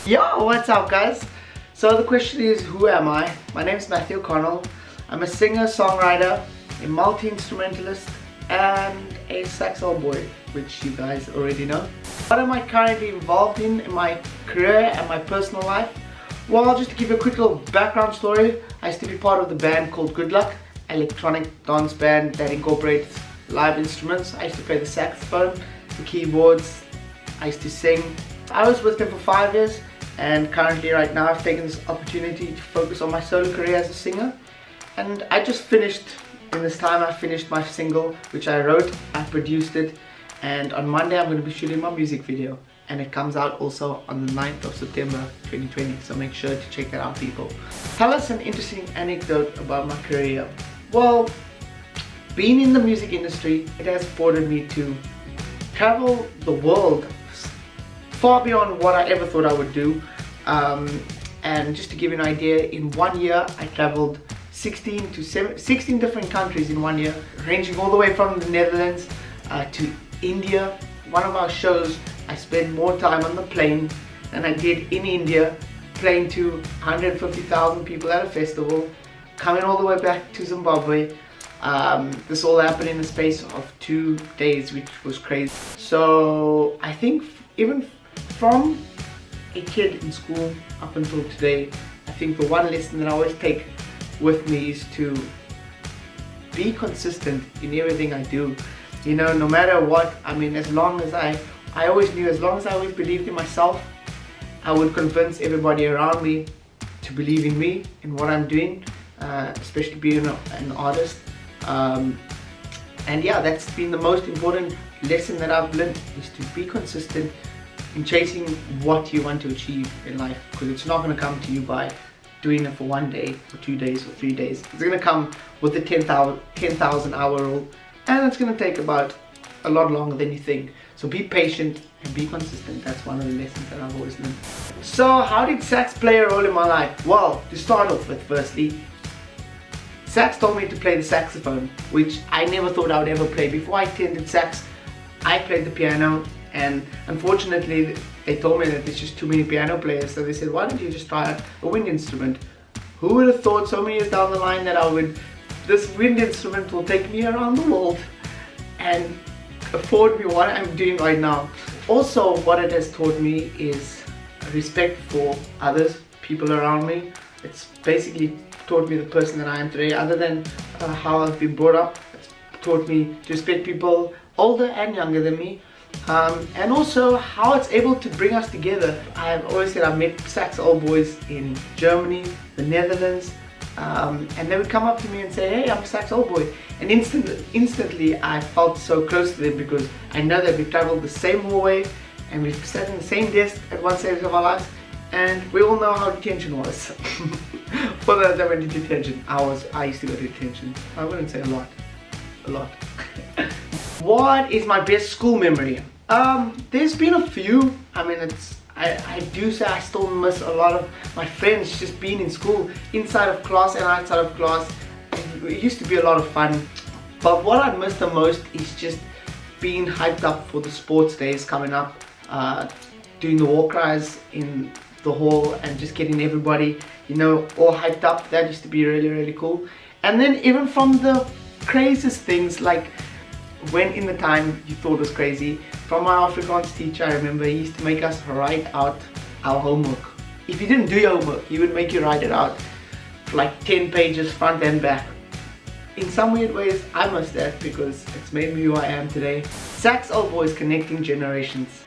Yo, what's up guys? So the question is, who am I? My name is Matthew O'Connell. I'm a singer, songwriter, a multi-instrumentalist and a SACS Old Boy, which you guys already know. What am I currently involved in my career and my personal life? Well, just to give you a quick little background story, I used to be part of the band called GoodLuck, electronic dance band that incorporates live instruments. I used to play the saxophone, the keyboards, I used to sing. I was with them for 5 years, and currently right now I've taken this opportunity to focus on my solo career as a singer. And I just finished, in this time I finished my single, which I wrote, I produced it, and on Monday I'm going to be shooting my music video. And it comes out also on the 9th of September 2020, so make sure to check that out, people. Tell us an interesting anecdote about my career. Well, being in the music industry, it has afforded me to travel the world far beyond what I ever thought I would do. And just to give you an idea, in 1 year I traveled 16 different countries in 1 year, ranging all the way from the Netherlands to India. One of our shows, I spent more time on the plane than I did in India, playing to 150,000 people at a festival, coming all the way back to Zimbabwe. This all happened in the space of 2 days, which was crazy. So I think even from a kid in school up until today, I think the one lesson that I always take with me is to be consistent in everything I do. You know, no matter what, I mean, as long as I always knew, as long as I always believed in myself, I would convince everybody around me to believe in me, in what I'm doing, especially being an artist. And yeah, that's been the most important lesson that I've learned, is to be consistent in chasing what you want to achieve in life, because it's not going to come to you by doing it for 1 day or 2 days or 3 days. It's going to come with the 10,000 hour rule, and it's going to take about a lot longer than you think. So be patient and be consistent. That's one of the lessons that I've always learned. So how did sax play a role in my life? Well, to start off with, firstly, sax taught me to play the saxophone, which I never thought I would ever play. Before I attended sax, I played the piano, and unfortunately they told me that there's just too many piano players, so they said, why don't you just try out a wind instrument? Who would have thought so many years down the line that this wind instrument will take me around the world and afford me what I'm doing right now. Also, what it has taught me is respect for others, people around me. It's basically taught me the person that I am today. Other than how I've been brought up, it's taught me to respect people older and younger than me. And also how it's able to bring us together. I've always said I've met SACS Old Boys in Germany, the Netherlands, and they would come up to me and say, hey, I'm a SACS Old Boy. And instantly I felt so close to them, because I know that we've traveled the same hallway and we've sat in the same desk at one stage of our lives, and we all know how detention was. For those that went to detention, I used to go to detention. I wouldn't say a lot. What is my best school memory? There's been a few. I mean, I do say I still miss a lot of my friends just being in school, inside of class and outside of class. It used to be a lot of fun. But what I miss the most is just being hyped up for the sports days coming up, doing the war cries in the hall and just getting everybody, you know, all hyped up. That used to be really, really cool. And then even from the craziest things, like when in the time you thought was crazy, from my Afrikaans teacher, I remember he used to make us write out our homework. If you didn't do your homework, he would make you write it out for like 10 pages front and back. In some weird ways, I miss that, because it's made me who I am today. SACS Old Boys, connecting generations.